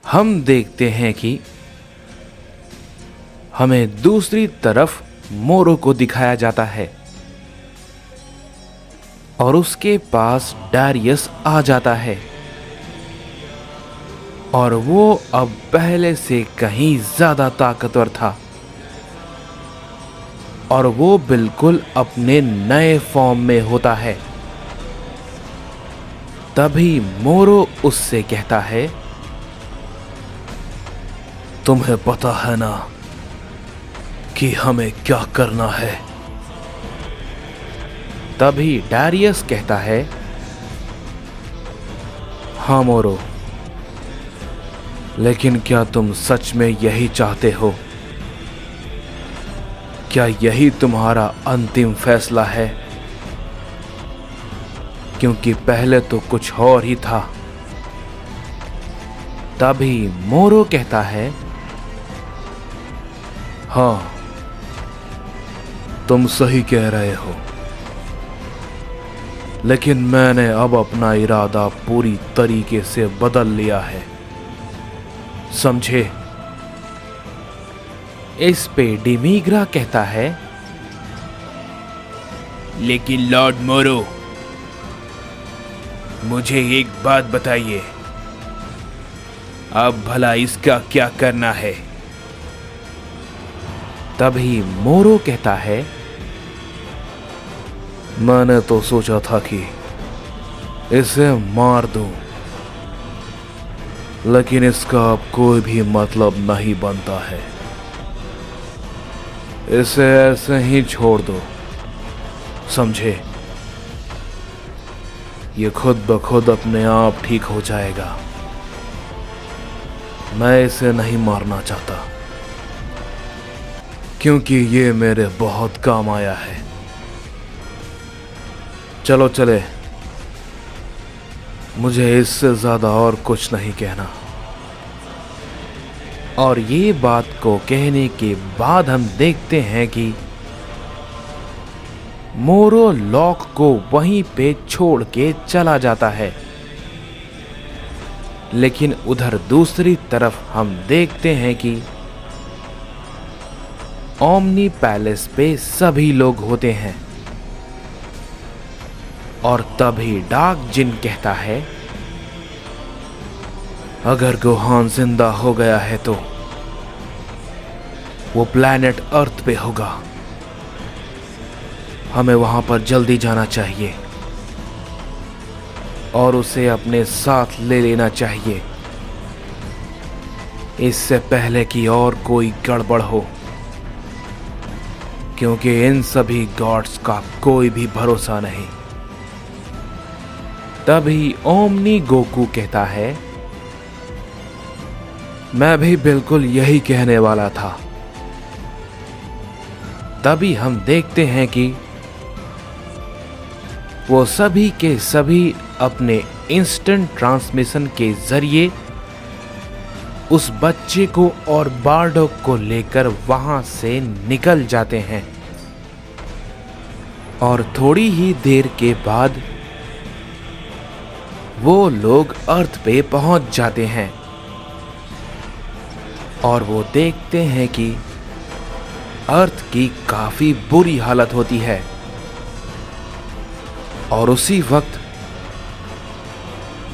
हम देखते हैं कि हमें दूसरी तरफ मोरो को दिखाया जाता है और उसके पास डारियस आ जाता है और वो अब पहले से कहीं ज्यादा ताकतवर था और वो बिल्कुल अपने नए फॉर्म में होता है। तभी मोरो उससे कहता है, तुम्हें पता है ना कि हमें क्या करना है? तभी डारियस कहता है, हाँ मोरो, लेकिन क्या तुम सच में यही चाहते हो? क्या यही तुम्हारा अंतिम फैसला है? क्योंकि पहले तो कुछ और ही था। तभी मोरो कहता है, हाँ, तुम सही कह रहे हो, लेकिन मैंने अब अपना इरादा पूरी तरीके से बदल लिया है, समझे? इस पे डिमीग्रा कहता है, लेकिन लॉर्ड मोरो, मुझे एक बात बताइए, अब भला इसका क्या करना है? तभी मोरो कहता है, मैंने तो सोचा था कि इसे मार दूं, लेकिन इसका अब कोई भी मतलब नहीं बनता है। इसे ऐसे ही छोड़ दो, समझे? ये खुद ब खुद अपने आप ठीक हो जाएगा। मैं इसे नहीं मारना चाहता, क्योंकि ये मेरे बहुत काम आया है। चलो चले, मुझे इससे ज्यादा और कुछ नहीं कहना। और ये बात को कहने के बाद हम देखते हैं कि मोरो लॉक को वहीं पे छोड़ के चला जाता है। लेकिन उधर दूसरी तरफ हम देखते हैं कि ओमनी पैलेस पे सभी लोग होते हैं और तभी डार्क जिन कहता है, अगर गोहान जिंदा हो गया है तो वो प्लैनेट अर्थ पे होगा। हमें वहां पर जल्दी जाना चाहिए और उसे अपने साथ ले लेना चाहिए, इससे पहले कि और कोई गड़बड़ हो, क्योंकि इन सभी गॉड्स का कोई भी भरोसा नहीं। तभी ओमनी गोकू कहता है, मैं भी बिल्कुल यही कहने वाला था। तभी हम देखते हैं कि वो सभी के सभी अपने इंस्टेंट ट्रांसमिशन के जरिए उस बच्चे को और बार्डोक को लेकर वहां से निकल जाते हैं और थोड़ी ही देर के बाद वो लोग अर्थ पे पहुंच जाते हैं और वो देखते हैं कि अर्थ की काफी बुरी हालत होती है। और उसी वक्त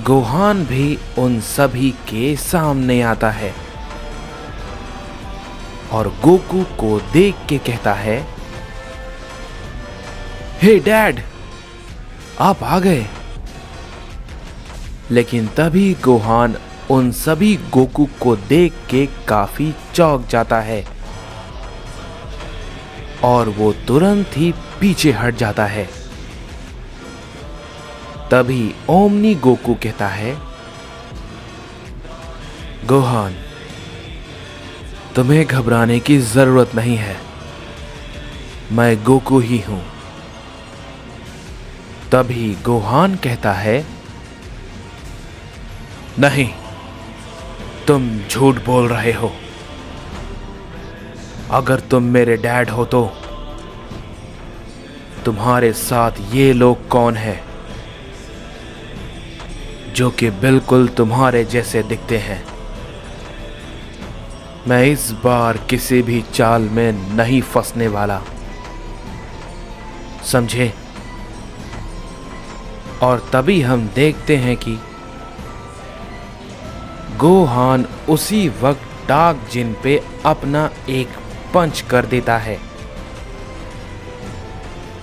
गोहान भी उन सभी के सामने आता है और गोकू को देख के कहता है, हे डैड, आप आ गए। लेकिन तभी गोहान उन सभी गोकू को देख के काफी चौंक जाता है और वो तुरंत ही पीछे हट जाता है। तभी ओमनी गोकू कहता है, गोहान, तुम्हें घबराने की जरूरत नहीं है, मैं गोकू ही हूं। तभी गोहान कहता है, नहीं, तुम झूठ बोल रहे हो। अगर तुम मेरे डैड हो तो तुम्हारे साथ ये लोग कौन है जो कि बिल्कुल तुम्हारे जैसे दिखते हैं? मैं इस बार किसी भी चाल में नहीं फंसने वाला, समझे? और तभी हम देखते हैं कि गोहान उसी वक्त डार्क जिन पे अपना एक पंच कर देता है,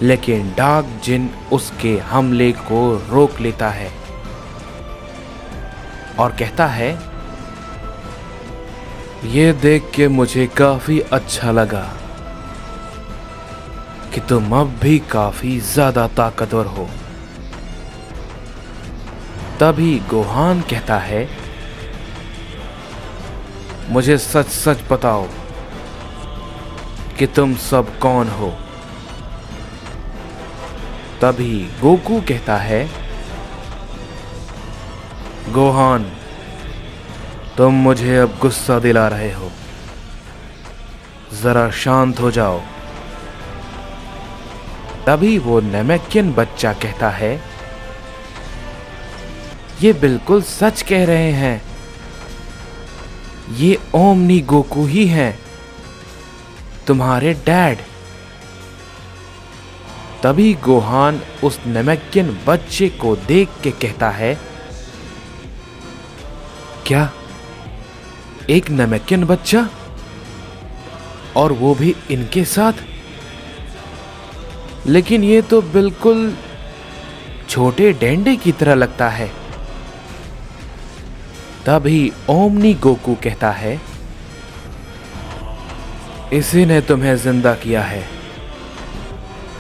लेकिन डार्क जिन उसके हमले को रोक लेता है और कहता है, ये देख के मुझे काफी अच्छा लगा कि तुम अब भी काफी ज्यादा ताकतवर हो। तभी गोहान कहता है, मुझे सच सच बताओ कि तुम सब कौन हो। तभी गोकू कहता है, गोहान, तुम मुझे अब गुस्सा दिला रहे हो, जरा शांत हो जाओ। तभी वो नेमेकियन बच्चा कहता है, ये बिल्कुल सच कह रहे हैं, ये ओमनी गोकू ही हैं, तुम्हारे डैड। तभी गोहान उस नेमेकियन बच्चे को देख के कहता है, क्या एक नेमेकियन बच्चा, और वो भी इनके साथ? लेकिन ये तो बिल्कुल छोटे डेंडे की तरह लगता है। तभी ओमनी गोकू कहता है, इसी ने तुम्हें जिंदा किया है,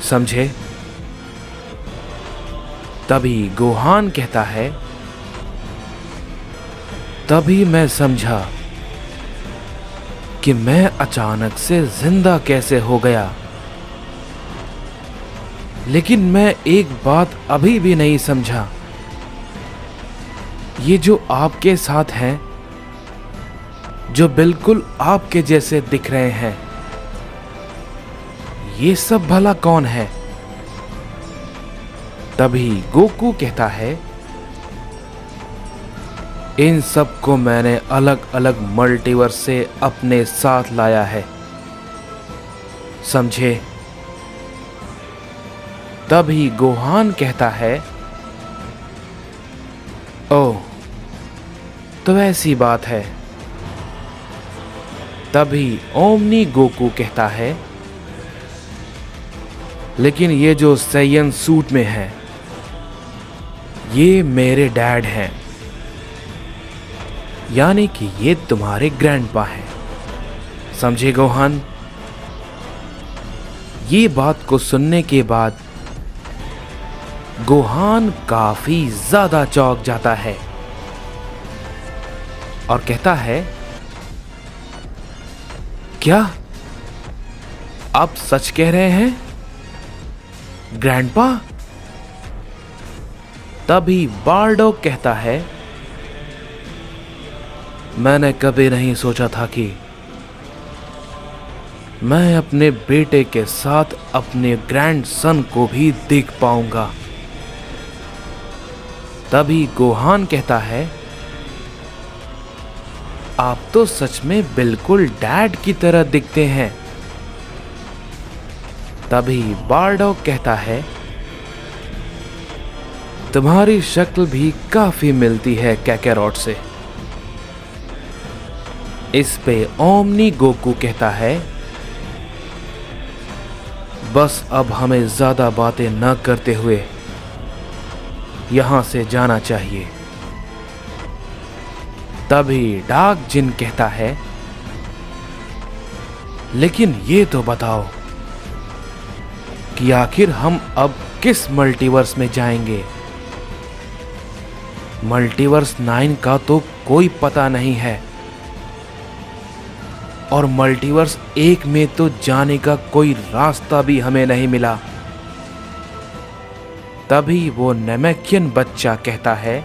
समझे? तभी गोहान कहता है, तभी मैं समझा कि मैं अचानक से जिंदा कैसे हो गया। लेकिन मैं एक बात अभी भी नहीं समझा, ये जो आपके साथ हैं, जो बिल्कुल आपके जैसे दिख रहे हैं, ये सब भला कौन है? तभी गोकू कहता है, इन सब को मैंने अलग अलग मल्टीवर्स से अपने साथ लाया है, समझे? तभी गोहान कहता है, ओह, तो ऐसी बात है। तभी ओमनी गोकू कहता है, लेकिन ये जो सैयन सूट में है, ये मेरे डैड हैं, यानी कि ये तुम्हारे ग्रैंडपा हैं, समझे गोहान? ये बात को सुनने के बाद गोहान काफी ज्यादा चौंक जाता है और कहता है, क्या आप सच कह रहे हैं ग्रैंडपा? तभी बारडॉग कहता है, मैंने कभी नहीं सोचा था कि मैं अपने बेटे के साथ अपने ग्रैंडसन को भी देख पाऊंगा। तभी गोहान कहता है, आप तो सच में बिल्कुल डैड की तरह दिखते हैं। तभी बारडॉग कहता है, तुम्हारी शक्ल भी काफी मिलती है कैकेरॉट से। इस पे ओमनी गोकू कहता है, बस अब हमें ज्यादा बातें न करते हुए यहां से जाना चाहिए। तभी डार्क जिन कहता है, लेकिन ये तो बताओ कि आखिर हम अब किस मल्टीवर्स में जाएंगे? मल्टीवर्स 9 का तो कोई पता नहीं है, और मल्टीवर्स 1 में तो जाने का कोई रास्ता भी हमें नहीं मिला। तभी वो नेमेकियन बच्चा कहता है,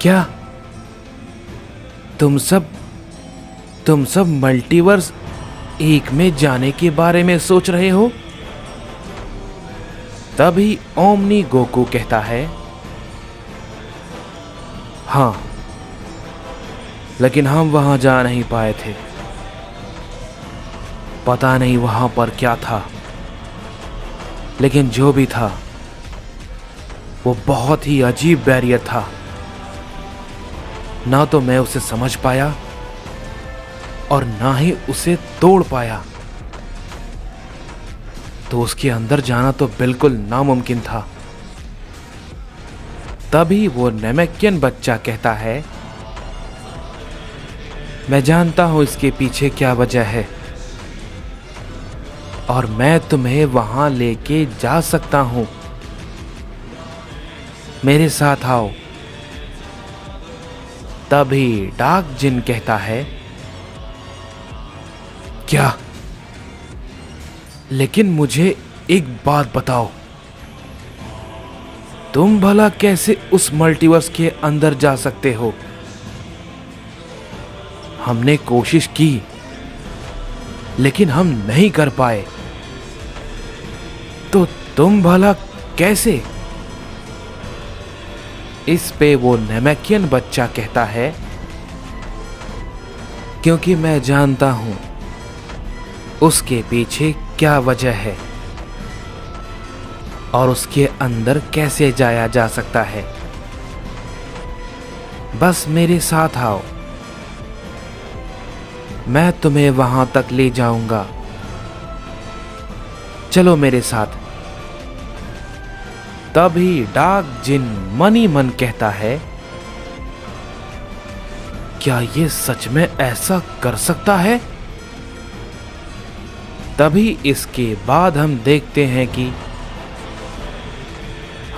क्या तुम सब मल्टीवर्स 1 में जाने के बारे में सोच रहे हो? तभी ओमनी गोकू कहता है, हाँ, लेकिन हम वहां जा नहीं पाए थे। पता नहीं वहां पर क्या था, लेकिन जो भी था वो बहुत ही अजीब बैरियर था। ना तो मैं उसे समझ पाया और ना ही उसे तोड़ पाया। तो उसके अंदर जाना तो बिल्कुल नामुमकिन था। तभी वो नेमेकियन बच्चा कहता है, मैं जानता हूं इसके पीछे क्या वजह है और मैं तुम्हें वहां लेके जा सकता हूं। मेरे साथ आओ। तभी डार्क जिन कहता है, क्या? लेकिन मुझे एक बात बताओ, तुम भला कैसे उस मल्टीवर्स के अंदर जा सकते हो? हमने कोशिश की लेकिन हम नहीं कर पाए, तो तुम भला कैसे? इस पे वो नेमेकियन बच्चा कहता है, क्योंकि मैं जानता हूं उसके पीछे क्या वजह है और उसके अंदर कैसे जाया जा सकता है। बस मेरे साथ आओ, मैं तुम्हें वहां तक ले जाऊंगा। चलो मेरे साथ। तभी डार्क जिन मन ही मन कहता है, क्या ये सच में ऐसा कर सकता है? तभी इसके बाद हम देखते हैं कि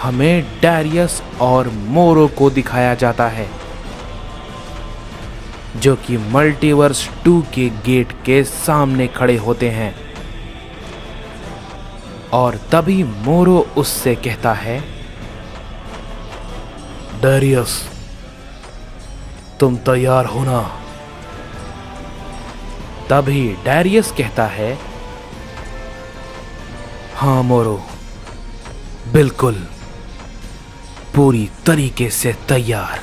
हमें डैरियस और मोरो को दिखाया जाता है, जो कि मल्टीवर्स 2 के गेट के सामने खड़े होते हैं। और तभी मोरो उससे कहता है, डैरियस, तुम तैयार हो ना? तभी डैरियस कहता है, हाँ मोरो, बिल्कुल, पूरी तरीके से तैयार।